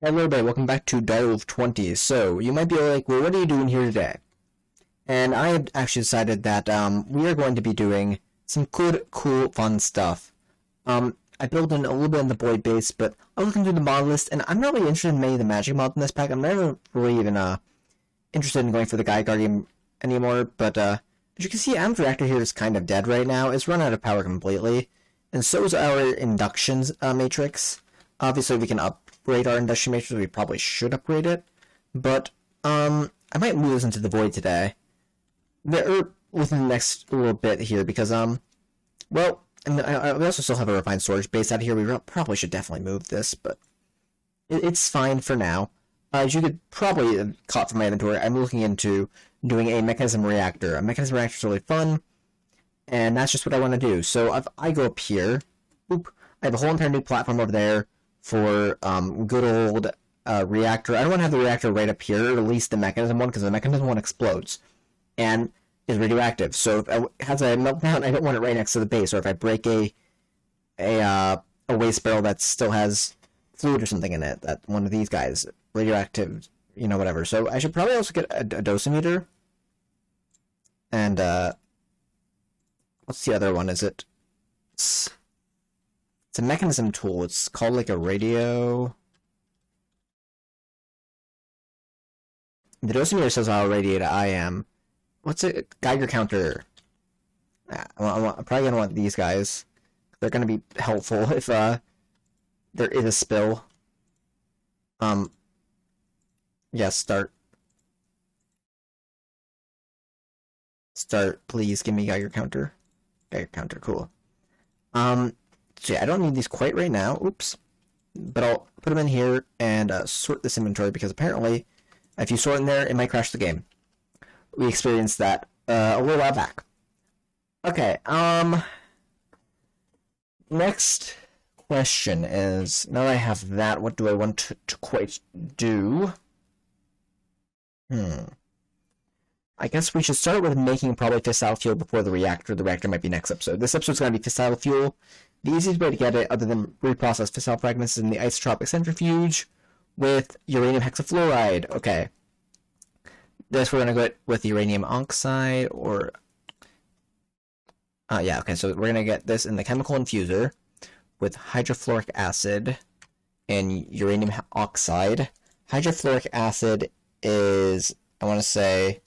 Hello everybody, welcome back to Direwolf20. So, you might be like, well, what are you doing here today? And I have actually decided that we are going to be doing some good, cool, fun stuff. I built in a little bit in the void base, but I was looking through the mod list, and I'm not really interested in many of the magic mods in this pack. I'm never really even interested in going for the Geiger Counter anymore, but as you can see, Am's reactor here is kind of dead right now. It's run out of power completely, and so is our inductions matrix. Obviously, we can upgrade our induction matrix. We probably should upgrade it, but I might move this into the void today. Within the next little bit here, because well, and we also still have a refined storage base out here. We probably should definitely move this, but it's fine for now. As you could probably have caught from my inventory, I'm looking into doing a mechanism reactor. A mechanism reactor is really fun, and that's just what I want to do. So if I go up here, I have a whole entire new platform over there for good old reactor. I don't want to have the reactor right up here, or at least the mechanism one, because the mechanism one explodes and is radioactive. So if it has a meltdown, I don't want it right next to the base. Or if I break a waste barrel that still has fluid or something in it, that one of these guys, radioactive, you know, whatever. So I should probably also get a dosimeter. And what's the other one? Is it? It's a mechanism tool. It's called like a radio. The dosimeter says how irradiated I am. What's it? Geiger Counter. I'm probably gonna want these guys. They're gonna be helpful if there is a spill. Yeah, start. Start, please give me Geiger Counter. Geiger Counter, cool. So yeah, I don't need these quite right now. Oops. But I'll put them in here and sort this inventory, because apparently, if you sort in there, it might crash the game. We experienced that a little while back. Okay, next question is, now that I have that, what do I want to quite do? I guess we should start with making probably Fissile Fuel before the reactor. The reactor might be next episode. This episode's going to be Fissile Fuel. The easiest way to get it, other than reprocess fissile fragments, is in the isotropic centrifuge with Uranium Hexafluoride. Okay. This we're going to go with Uranium Oxide, or... yeah, okay, so we're going to get this in the chemical infuser with Hydrofluoric Acid and Uranium Oxide. Hydrofluoric Acid is, I want to say...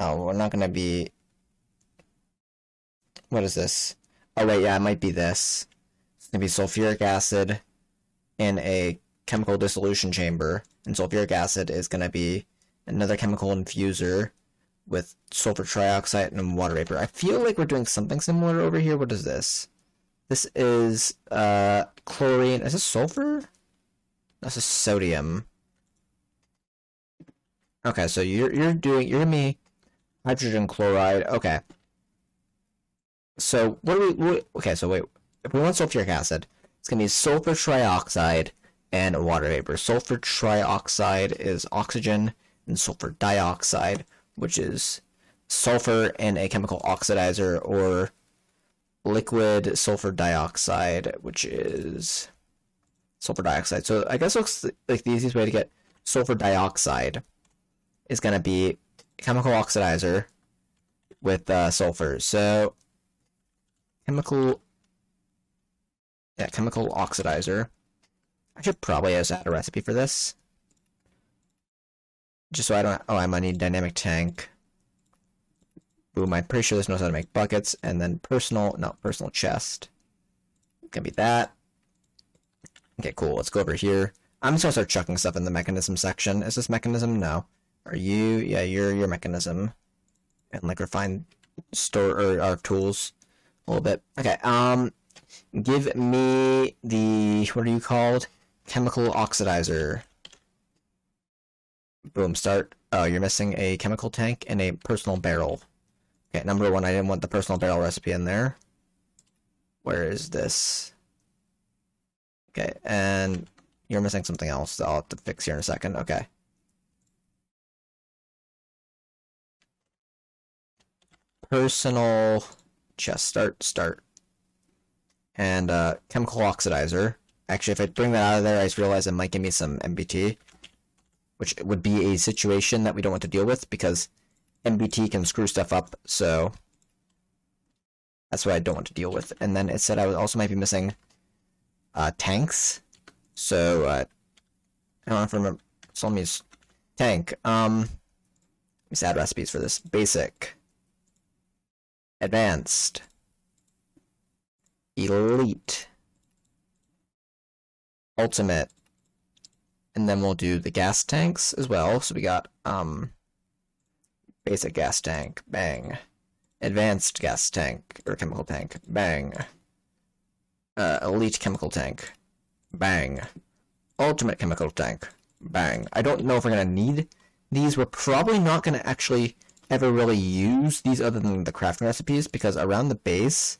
No, we're not going to be... What is this? Oh, wait, yeah, it might be this. It's going to be sulfuric acid in a chemical dissolution chamber. And sulfuric acid is going to be another chemical infuser with sulfur trioxide and water vapor. I feel like we're doing something similar over here. What is this? This is chlorine. Is this sulfur? This is sodium. Okay, so you're giving me hydrogen chloride. Okay. So what do we? Okay, so wait. If we want sulfuric acid, it's gonna be sulfur trioxide and water vapor. Sulfur trioxide is oxygen, and sulfur dioxide, which is sulfur and a chemical oxidizer, or liquid sulfur dioxide, which is sulfur dioxide. So I guess it looks like the easiest way to get sulfur dioxide is gonna be chemical oxidizer with sulfur. So chemical oxidizer. I should probably just add a recipe for this, just so I don't. Oh, I might need dynamic tank. Boom! I'm pretty sure this knows how to make buckets, and then personal chest. It's gonna be that. Okay, cool. Let's go over here. I'm just gonna start chucking stuff in the mechanism section. Is this mechanism? No. Are you? Yeah, you're mechanism. And like refined store or our tools a little bit. Okay. Give me the, what are you called? Chemical oxidizer. Boom. Start. Oh, you're missing a chemical tank and a personal barrel. Okay, number one, I didn't want the personal barrel recipe in there. Where is this? Okay, and you're missing something else that I'll have to fix here in a second. Okay. Personal chest, start. And chemical oxidizer. Actually, if I bring that out of there, I just realized it might give me some MBT, which would be a situation that we don't want to deal with, because MBT can screw stuff up, so that's what I don't want to deal with. And then it said I also might be missing tanks, so I don't know if I remember. So let me use tank. Let me just add recipes for this. Basic, advanced, elite, ultimate, and then we'll do the gas tanks as well. So we got basic gas tank, bang. Advanced gas tank, or chemical tank, bang. Elite chemical tank, bang. Ultimate chemical tank, bang. I don't know if we're going to need these. We're probably not going to actually ever really use these other than the crafting recipes, because around the base,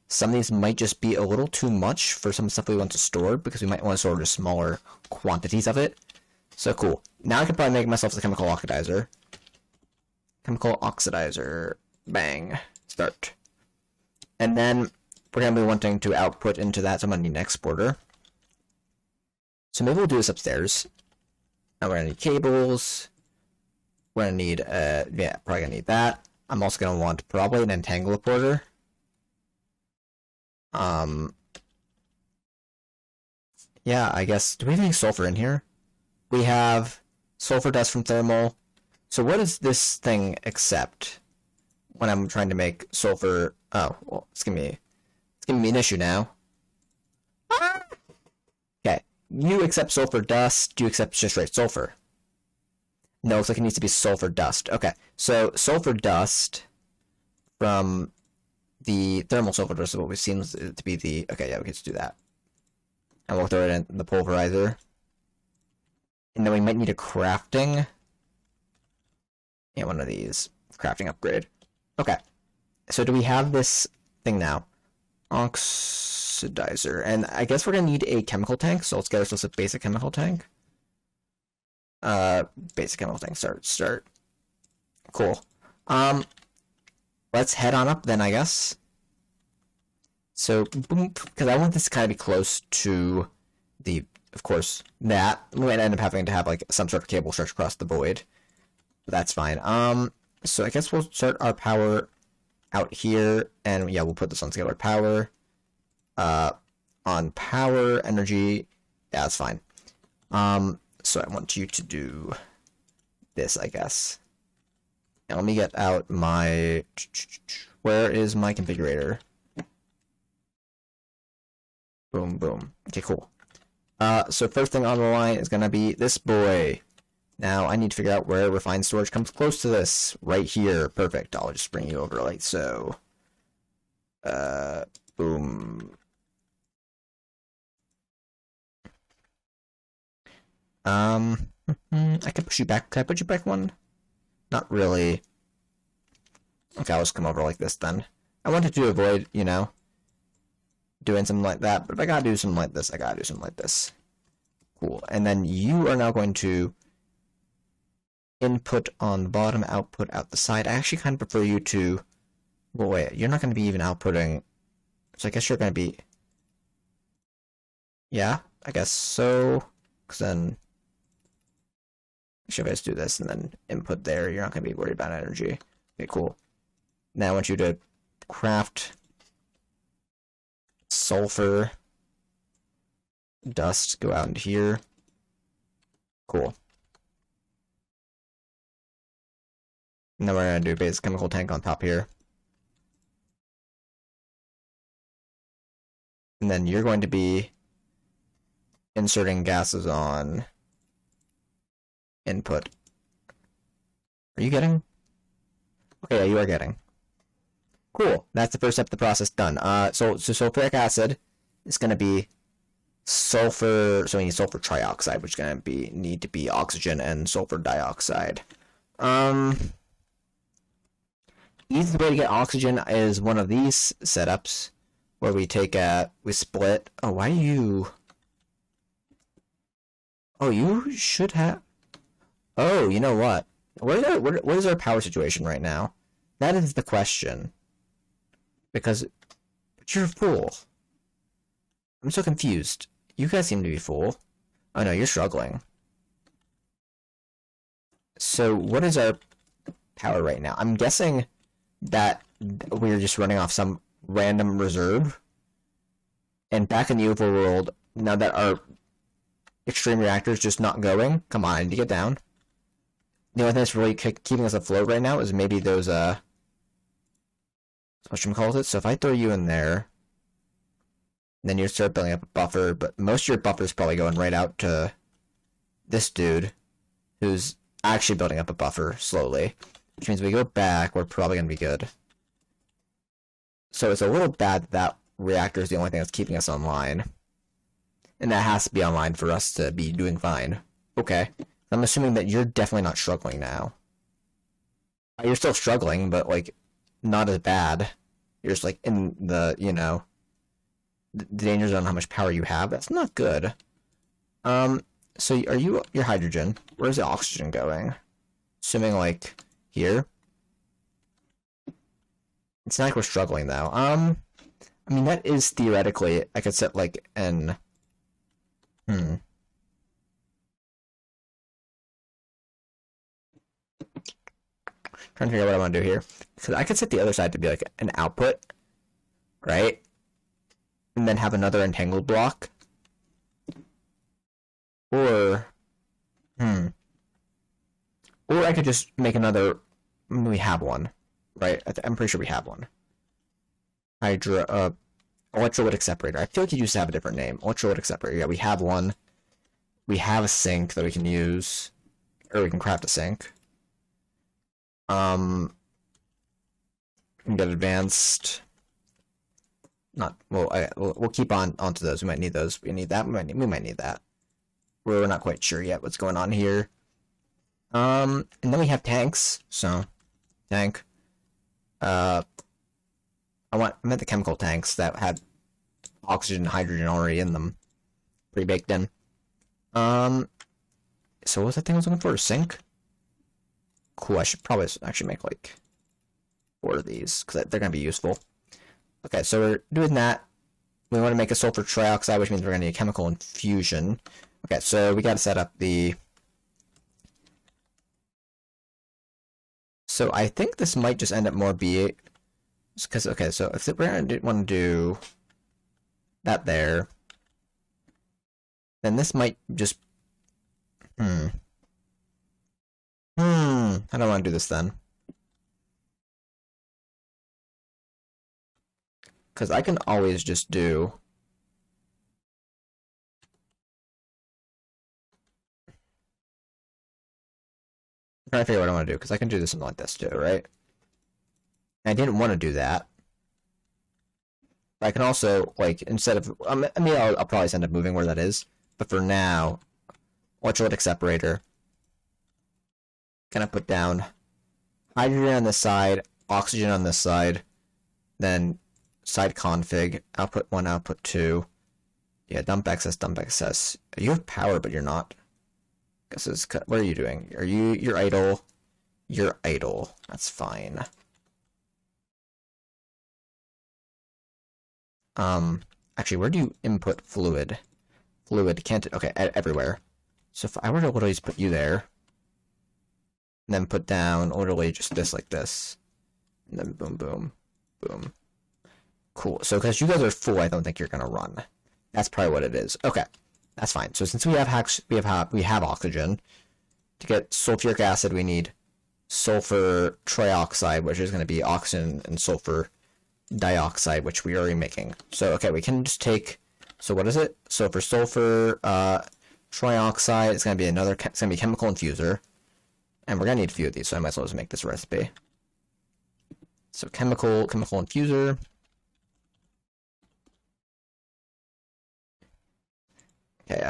some of these might just be a little too much for some stuff we want to store, because we might want to store just smaller quantities of it. So cool. Now I can probably make myself the chemical oxidizer. Chemical oxidizer. Bang. Start. And then we're going to be wanting to output into that, so I'm going to need an exporter. So maybe we'll do this upstairs. And we're going to need cables. We're going to need, yeah, probably going to need that. I'm also going to want probably an entangler. Yeah, I guess, do we have any sulfur in here? We have sulfur dust from thermal. So what does this thing accept when I'm trying to make sulfur? Oh, well, it's giving me an issue now. Okay, you accept sulfur dust. Do you accept just straight sulfur? No, it's like it needs to be sulfur dust. Okay, so sulfur dust from the thermal sulfur dust is what seems to be the... Okay, yeah, we can just do that. And we'll throw it in the pulverizer. And then we might need a crafting. Yeah, one of these. Crafting upgrade. Okay. So do we have this thing now? Oxidizer. And I guess we're going to need a chemical tank, so let's get ourselves a basic chemical tank. Basic chemical tank. Start. Cool. Let's head on up then, I guess. So, boom, because I want this to kind of be close to the, of course, that. We might end up having to have, like, some sort of cable stretch across the void. But that's fine. So I guess we'll start our power out here, and yeah, we'll put this on scalar power. On power, energy, yeah, that's fine. So I want you to do this, I guess. Now let me get out my... Where is my configurator? Boom, boom. Okay, cool. So first thing on the line is gonna be this boy. Now I need to figure out where refined storage comes close to this. Right here. Perfect. I'll just bring you over like so. Boom. I can push you back. Can I put you back one? Not really. Okay, I'll just come over like this then. I wanted to avoid, you know, doing something like that, but if I gotta do something like this, I gotta do something like this. Cool. And then you are now going to input on the bottom, output out the side. I actually kind of prefer you to... Well, wait, you're not going to be even outputting... So I guess you're going to be... Yeah, I guess so. Because then... Actually, if I just do this and then input there, you're not going to be worried about energy. Okay, cool. Now I want you to craft sulfur dust, go out into here. Cool. And then we're going to do a basic chemical tank on top here. And then you're going to be inserting gases on input. Are you getting? Okay, yeah, you are getting. Cool. That's the first step of the process done. So sulfuric acid is going to be sulfur, so we need sulfur trioxide, which is going to need to be oxygen and sulfur dioxide. Easiest way to get oxygen is one of these setups where we we split. Oh, why do you? Oh, you should have. Oh, you know what? What is our power situation right now? That is the question. But you're full. I'm so confused. you guys seem to be full. Oh no, you're struggling. So what is our power right now? I'm guessing that we're just running off some random reserve. And back in the overworld, now that our extreme reactor is just not going, come on, I need to get down. The only thing that's really keeping us afloat right now is maybe those, whatchamacallit. So if I throw you in there, then you start building up a buffer, but most of your buffer is probably going right out to this dude, who's actually building up a buffer slowly. Which means we go back, we're probably going to be good. So it's a little bad that reactor is the only thing that's keeping us online. And that has to be online for us to be doing fine. Okay. I'm assuming that you're definitely not struggling now. You're still struggling, but, like, not as bad. You're just, like, in the, you know, the danger zone, how much power you have. That's not good. So are you, your hydrogen? Where's the oxygen going? Assuming, like, here? It's not like we're struggling, though. I mean, that is theoretically, I could set, like, an... Trying to figure out what I want to do here. Because I could set the other side to be, like, an output. Right? And then have another entangled block. Or... Or I could just make another... We have one. Right? I'm pretty sure we have one. Electrolytic Separator. I feel like you used to have a different name. Electrolytic Separator. Yeah, we have one. We have a sink that we can use. Or we can craft a sink. We can get advanced. Not... Well, we'll keep onto those. We might need those. We need that. We might need that. We're not quite sure yet what's going on here. And then we have tanks. So, tank. I meant the chemical tanks that had oxygen and hydrogen already in them. Pre-baked in. So what was that thing I was looking for? A sink? Cool, I should probably actually make, like, 4 of these, because they're going to be useful. Okay, so we're doing that. We want to make a sulfur trioxide, which means we're going to need a chemical infusion. Okay, so we got to set up the... So I think this might just end up more be... Because, okay, so if we're going to want to do that there, then this might just... I don't want to do this then. Because I can always just do... I'm trying to figure out what I want to do, because I can do this something like this too, right? I didn't want to do that. I can also, like, instead of... I mean, I'll probably end up moving where that is. But for now, Ultralytic Separator. Gonna put down hydrogen on this side, oxygen on this side, then side config, output 1, output 2. Yeah, dump excess, dump excess. You have power, but you're not. Guess it's... What are you doing? You're idle. You're idle. That's fine. Actually, where do you input fluid? Fluid, can't... Okay, everywhere. So if I were to literally just put you there, and then put down literally just this like this, and then boom, boom, boom. Cool. So because you guys are full, I don't think you're gonna run. That's probably what it is. Okay, that's fine. So since we have oxygen, to get sulfuric acid, we need sulfur trioxide, which is going to be oxygen and sulfur dioxide, which we are already making. So, okay, we can just take... So what is it? So for sulfur trioxide, it's going to be it's going to be chemical infuser. And we're going to need a few of these, so I might as well just make this recipe. So chemical infuser. Okay,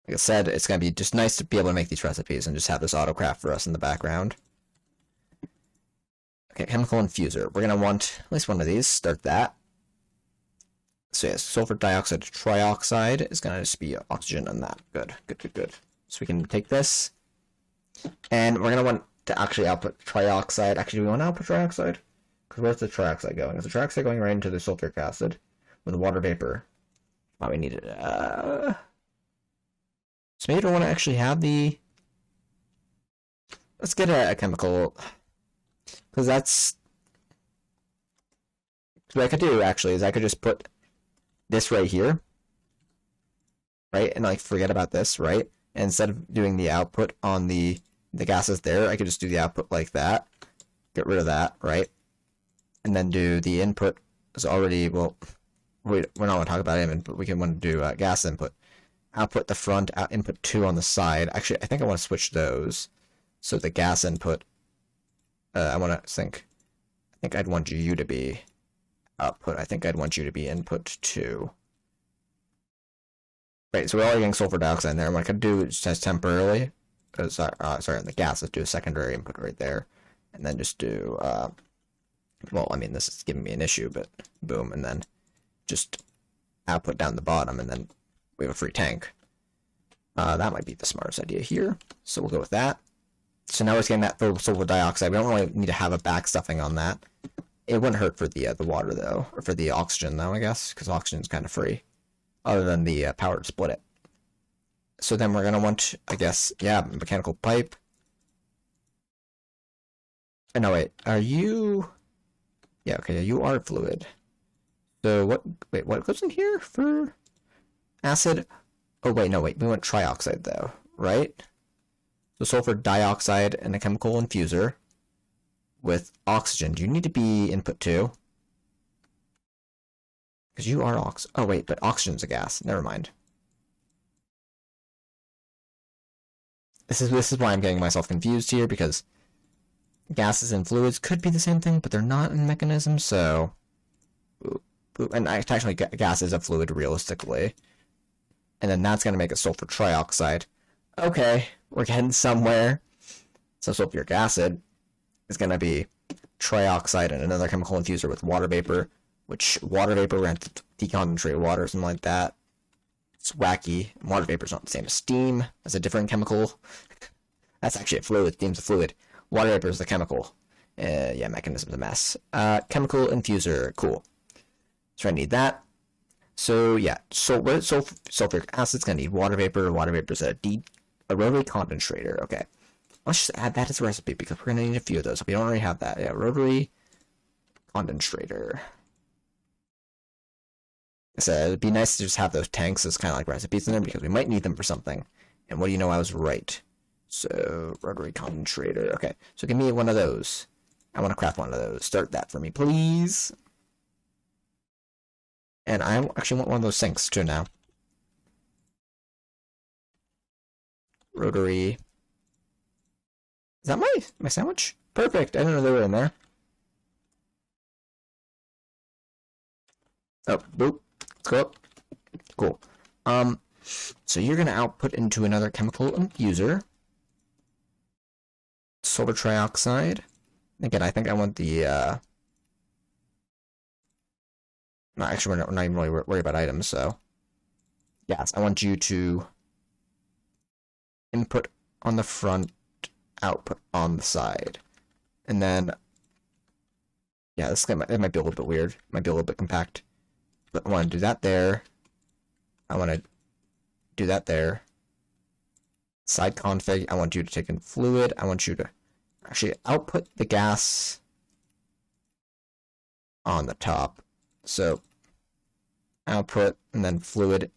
like I said, it's going to be just nice to be able to make these recipes and just have this autocraft for us in the background. Okay, chemical infuser. We're going to want at least one of these. Start that. So yes, sulfur dioxide trioxide is going to just be oxygen on that. Good. So we can take this. And we're going to want to actually output trioxide. Actually, do we want to output trioxide? Because where's the trioxide going? Is the trioxide going right into the sulfuric acid? with water vapor. Oh, we need it. So maybe I don't want to actually have the... Let's get a chemical. Because that's... What I could do, actually, is I could just put this right here. Right? And, like, forget about this, right? And instead of doing the output on the gases there, I could just do the output like that. Get rid of that, right? And then do the input is already, well, we're not going to talk about input, but we can want to do gas input. Output the front, input 2 on the side. Actually, I think I want to switch those. So the gas input, I want to think I'd want you to be output. I think I'd want you to be input 2. Right, so we're already getting sulfur dioxide in there. What I could do is just temporarily, sorry, on the gas, let's do a secondary input right there. And then just do, well, I mean, this is giving me an issue, but boom, and then just output down the bottom, and then we have a free tank. That might be the smartest idea here, so we'll go with that. So now it's getting that sulfur dioxide. We don't really need to have a backstuffing on that. It wouldn't hurt for the water, though, or for the oxygen, though, I guess, because oxygen's kind of free, other than the power to split it. So then we're going to want, I guess, yeah, mechanical pipe. Oh, no, wait, are you... Yeah, okay, you are fluid. So what goes in here for acid? Oh, wait, no, wait, we want trioxide, though, right? So sulfur dioxide and a chemical infuser with oxygen. Do you need to be input 2? Because you are oh, wait, but oxygen's a gas. Never mind. This is why I'm getting myself confused here, because gases and fluids could be the same thing, but they're not in mechanism, so... And actually, gas is a fluid, realistically. And then that's going to make a sulfur trioxide. Okay, we're getting somewhere. So sulfuric acid is going to be trioxide and another chemical infuser with water vapor, which water vapor, we're going to deconcentrate water or something like that. It's wacky. Water vapor is not the same as steam. That's a different chemical. That's actually a fluid. Steam's a fluid. Water vapor is the chemical. Yeah, mechanism's a mess. Chemical infuser, cool. So I need that. So yeah, sulfuric acid's gonna need water vapor. Water vapor's a rotary concentrator. Okay, let's just add that as a recipe because we're gonna need a few of those. We don't already have that. Yeah, rotary concentrator. So it'd be nice to just have those tanks as kind of like recipes in there because we might need them for something. And what do you know? I was right. So rotary concentrator. Okay, so give me one of those. I want to craft one of those. Start that for me, please. And I actually want one of those sinks too now. Rotary. Is that my sandwich? Perfect. I didn't know they were in there. Oh, boop. Let's go up. Cool. So you're gonna output into another chemical infuser. Sulfur Trioxide. Again, I think I want the no, actually, we're not even really worried about items, so... Yes, I want you to input on the front, output on the side. And then... Yeah, it might be a little bit weird. It might be a little bit compact. But I want to do that there. I want to do that there. Side config, I want you to take in fluid. I want you to actually output the gas on the top. So, output, and then fluid.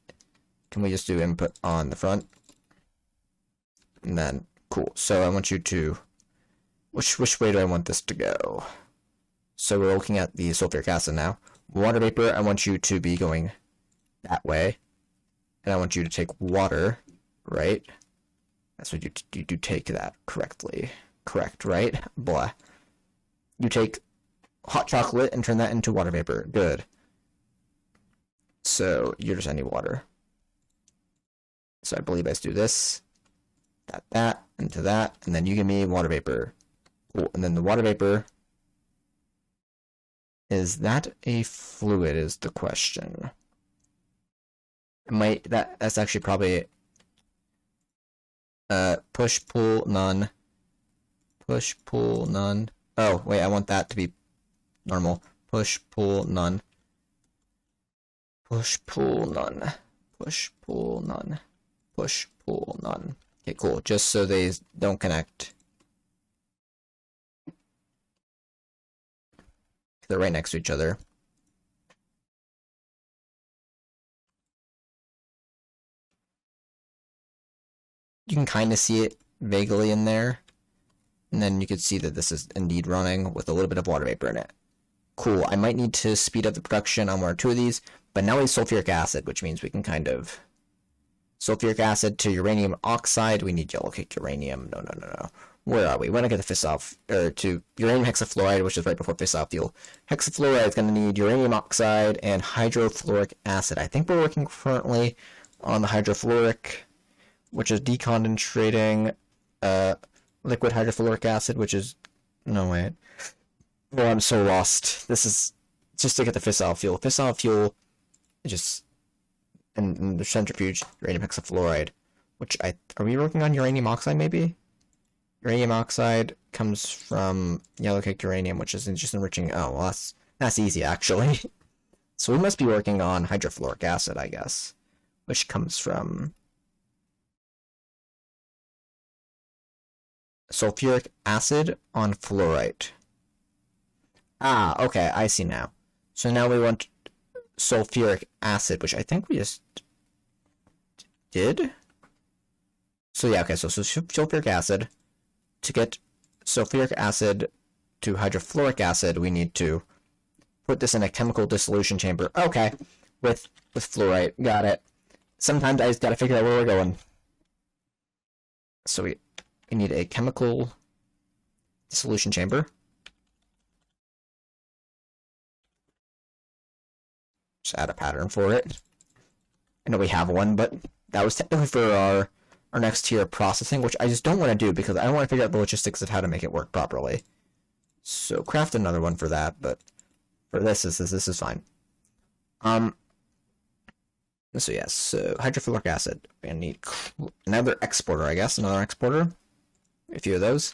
Can we just do input on the front? And then, cool. So I want you to... Which way do I want this to go? So we're looking at the sulfuric acid now. Water vapor, I want you to be going that way. And I want you to take water, right? That's what you do take that correctly. Correct, right? Blah. You take hot chocolate and turn that into water vapor. Good. So you're just any water. So I believe I just do this, that, into that, and then you give me water vapor. Cool. And then the water vapor, is that a fluid is the question. That's actually probably push, pull, none. Push, pull, none. Oh, wait, I want that to be normal. Push, pull, none. Push, pull, none. Push, pull, none. Push, pull, none. Okay, cool. Just so they don't connect. They're right next to each other. You can kind of see it vaguely in there. And then you can see that this is indeed running with a little bit of water vapor in it. Cool. I might need to speed up the production on one or two of these, but now we have sulfuric acid, which means we can kind of... Sulfuric acid to uranium oxide. We need yellow cake uranium. No. Where are we? We're going to get the fissile... or to uranium hexafluoride, which is right before fissile fuel. Hexafluoride is going to need uranium oxide and hydrofluoric acid. I think we're working currently on the hydrofluoric, which is deconcentrating liquid hydrofluoric acid, which is... No, wait. Oh, I'm so lost. This is just to get the fissile fuel. Fissile fuel is just... and the centrifuge, uranium hexafluoride, which are we working on uranium oxide, maybe? Uranium oxide comes from yellow cake uranium, which is just enriching... Oh, well, that's easy, actually. So we must be working on hydrofluoric acid, I guess, which comes from... sulfuric acid on fluorite. Ah, okay, I see now. So now we want sulfuric acid, which I think we just did. So yeah, okay, so sulfuric acid. To get sulfuric acid to hydrofluoric acid, we need to put this in a chemical dissolution chamber. Okay, with fluorite, got it. Sometimes I just gotta figure out where we're going. So we need a chemical dissolution chamber. Just add a pattern for it. I know we have one, but that was technically for our next tier of processing, which I just don't want to do because I don't want to figure out the logistics of how to make it work properly. So craft another one for that, but for this is fine. So yes, so hydrofluoric acid. We're gonna need another exporter, I guess, another exporter. A few of those.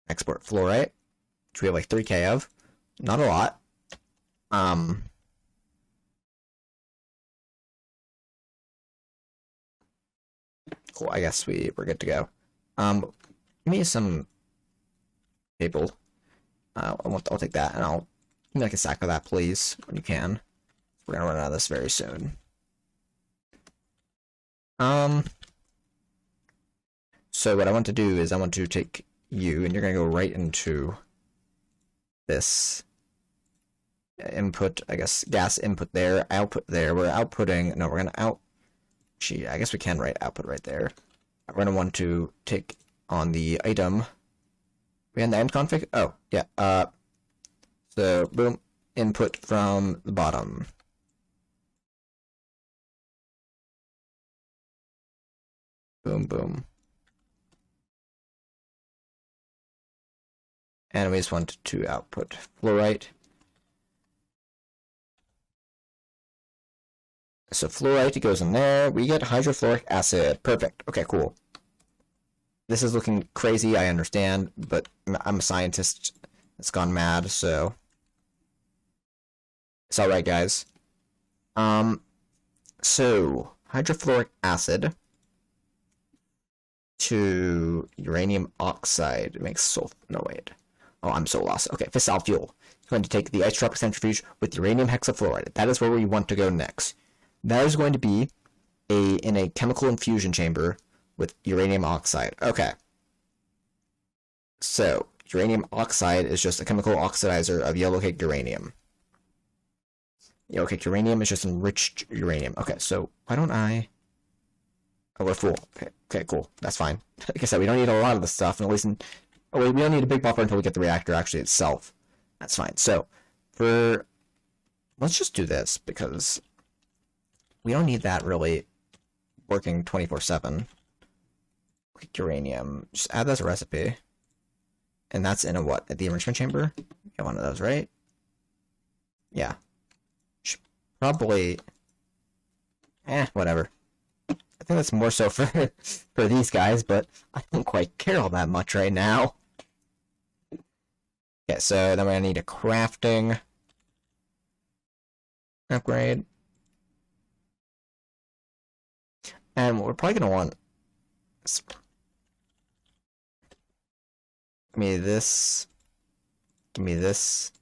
Export fluorite, which we have like 3k of. Not a lot. Cool, I guess we're good to go. Give me some cable. I'll take that, and I'll give me like a sack of that, please, when you can. We're gonna run out of this very soon. So what I want to do is I want to take you, and you're gonna go right into this input, I guess, gas input there, output there. We're outputting, no, we're gonna gee, I guess we can write output right there. We're gonna want to take on the item. We in the end config? Oh, yeah, so, boom, input from the bottom. Boom, boom. And we just want to output fluorite. So fluorite goes in there. We get hydrofluoric acid. Perfect. Okay, cool. This is looking crazy, I understand, but I'm a scientist that's gone mad, so it's alright, guys. So hydrofluoric acid to uranium oxide makes sulfur. No, wait. Oh, I'm so lost. Okay, fissile fuel. It's going to take the isotropic centrifuge with uranium hexafluoride. That is where we want to go next. That is going to be in a chemical infusion chamber with uranium oxide. Okay. So, uranium oxide is just a chemical oxidizer of yellow cake uranium. Yellow cake uranium is just enriched uranium. Okay, so why don't I... Oh, we're full. Okay, cool. That's fine. Like I said, we don't need a lot of the stuff, and at least we don't need a big buffer until we get the reactor actually itself. That's fine. So, let's just do this, because we don't need that really working 24/7. Uranium. Just add that as a recipe. And that's in a what? At the enrichment chamber? Get one of those, right? Yeah. Should probably... whatever. I think that's more so for these guys, but I don't quite care all that much right now. Okay, so then we're gonna need a crafting. upgrade. And what we're probably going to want is, give me this, give me this,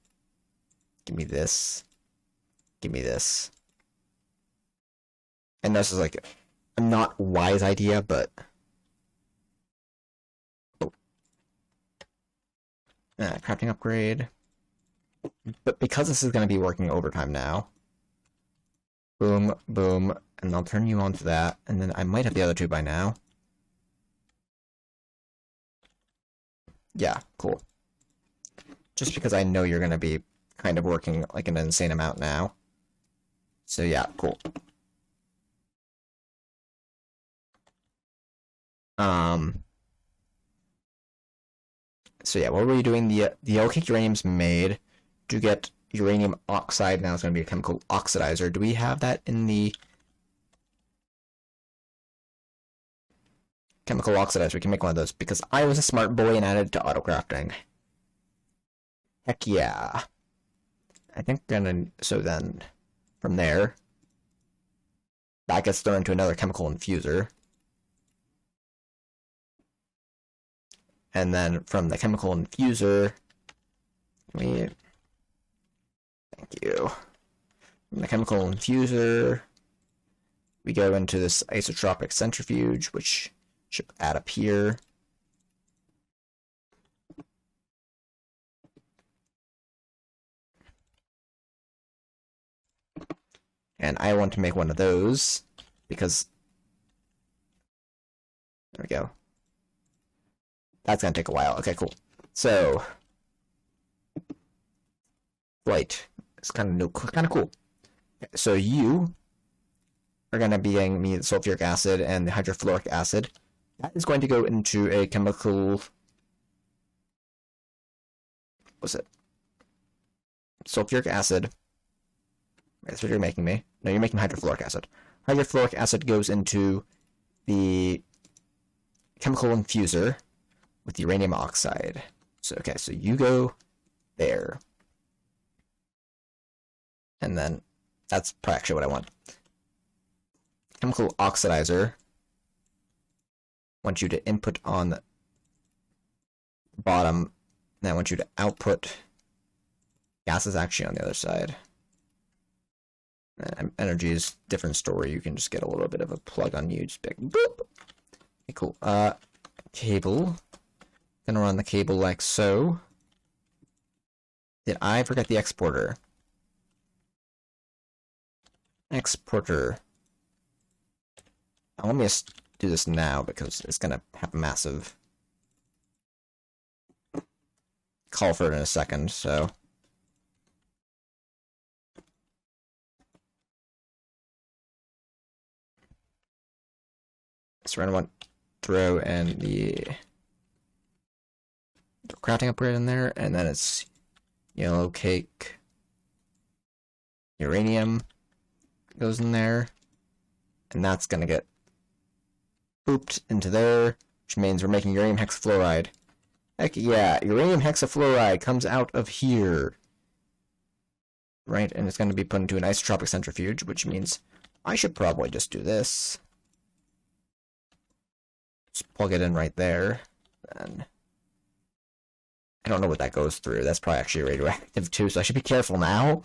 give me this, give me this. And this is like a not wise idea, but crafting upgrade. But because this is going to be working overtime now, boom, boom, and I'll turn you on to that, and then I might have the other two by now. Yeah, cool. Just because I know you're going to be kind of working like an insane amount now. So yeah, cool. So yeah, what were you doing? The alkyl uranium's made to get uranium oxide. Now it's going to be a chemical oxidizer. Do we have that in the chemical oxidizer? We can make one of those because I was a smart boy and added it to auto crafting. Heck yeah. I think so then from there that gets thrown into another chemical infuser. And then from the chemical infuser, thank you. From the chemical infuser, we go into this isotropic centrifuge, which should add up here. And I want to make one of those because there we go. That's gonna take a while. Okay, cool. So, flight. It's kind of cool. Okay, so you are gonna be getting me the sulfuric acid and the hydrofluoric acid. That is going to go into a chemical. What's it? Sulfuric acid. That's what you're making me. No, you're making hydrofluoric acid. Hydrofluoric acid goes into the chemical infuser with uranium oxide. So, okay, so you go there. And then that's probably actually what I want. Chemical oxidizer. I want you to input on the bottom. And I want you to output. Gas is actually on the other side. Energy is different story. You can just get a little bit of a plug on you. Just be like, boop. Okay, cool. Cable. Gonna run the cable like so. Did I forget the exporter? Exporter. Let me just do this now because it's gonna have a massive call for it in a second, so. So we're gonna want to throw in the crafting upgrade in there, and then it's yellow cake, uranium goes in there, and that's gonna get booped into there, which means we're making uranium hexafluoride. Heck yeah, uranium hexafluoride comes out of here. Right, and it's gonna be put into an isotropic centrifuge, which means I should probably just do this. Just plug it in right there, and I don't know what that goes through. That's probably actually radioactive too, so I should be careful now.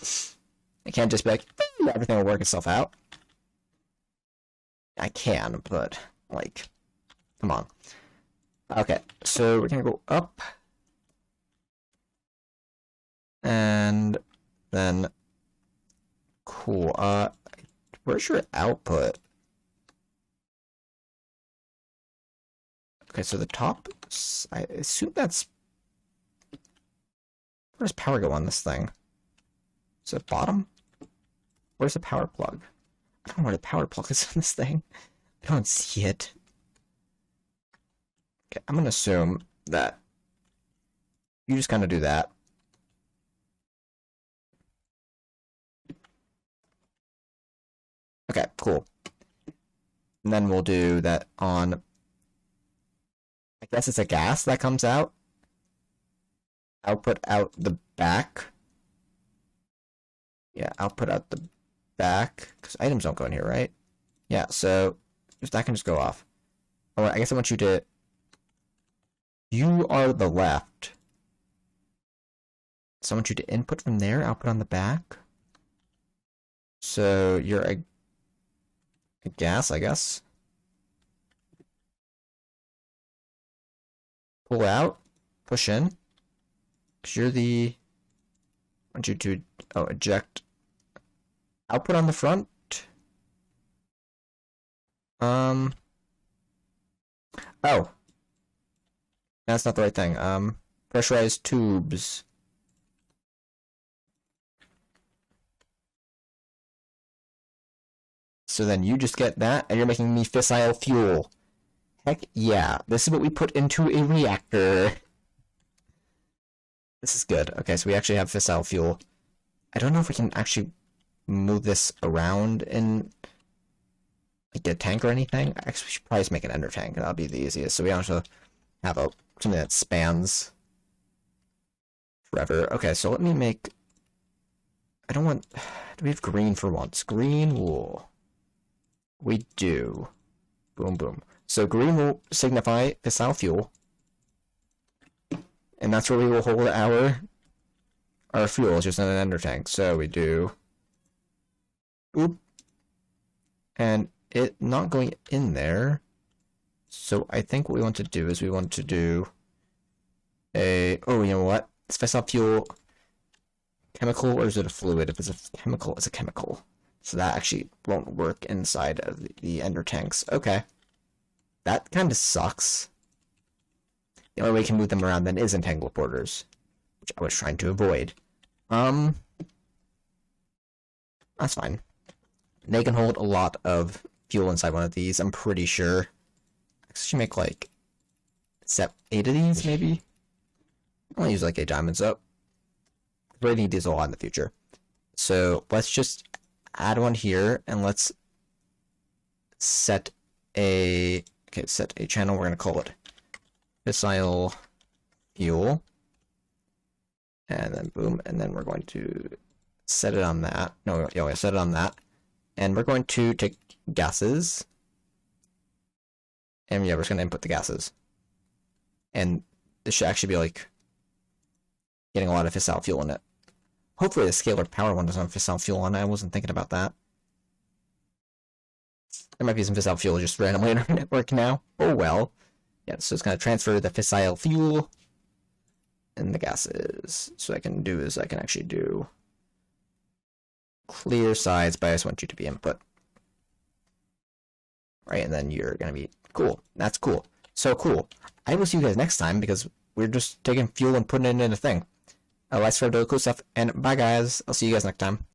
I can't just be like, everything will work itself out. I can, but, like, come on. Okay, so we're gonna go up. And then, cool, where's your output? Okay, so the top, I assume that's, where does power go on this thing? Is it bottom? Where's the power plug? I don't know where the power plug is on this thing. I don't see it. Okay, I'm gonna assume that you just kind of do that. Okay, cool. And then we'll do that on, I guess it's a gas that comes out. Output out the back. Yeah, output out the back, because items don't go in here, right? Yeah, so if that can just go off. Oh, I guess I want you to... You are the left. So I want you to input from there, output on the back. So you're a gas, I guess. Pull out, push in. Because you're the... I want you to... Oh, eject. Output on the front. Oh. That's not the right thing. Pressurized tubes. So then you just get that, and you're making me fissile fuel. Heck yeah. This is what we put into a reactor. This is good. Okay, so we actually have fissile fuel. I don't know if we can actually move this around in like a tank or anything. Actually, we should probably just make an ender tank. That'll be the easiest. So we also have something that spans forever. Okay, so let me make... I don't want... Do we have green for once? Green wool. We do. Boom, boom. So green will signify fissile fuel. And that's where we will hold our fuel, just in an ender tank. So we do... Oop. And it not going in there. So I think what we want to do is we want to do a... Oh, you know what? Is fissile fuel chemical or is it a fluid? If it's a chemical, it's a chemical. So that actually won't work inside of the ender tanks. Okay. That kind of sucks. The only way we can move them around then is in tangle porters, which I was trying to avoid. That's fine. They can hold a lot of fuel inside one of these, I'm pretty sure. I should make like 8 of these, maybe? I'll use like 8 diamonds up. We're gonna need these a lot in the future. So let's just add one here, and let's set a channel. We're gonna call it fissile fuel, and then boom, and then we're going to set it on that. No, yeah, we set it on that, and we're going to take gases, and yeah, we're just gonna input the gases, and this should actually be like getting a lot of fissile fuel in it. Hopefully the scalar power one doesn't have fissile fuel on it. I wasn't thinking about that. There might be some fissile fuel just randomly in our network now. Oh well. Yeah, so it's going to transfer the fissile fuel and the gases. So what I can do is I can actually do clear sides, but I just want you to be input. Right, and then you're going to be cool. That's cool. So cool. I will see you guys next time because we're just taking fuel and putting it in a thing. Let's try to do cool stuff, and bye guys. I'll see you guys next time.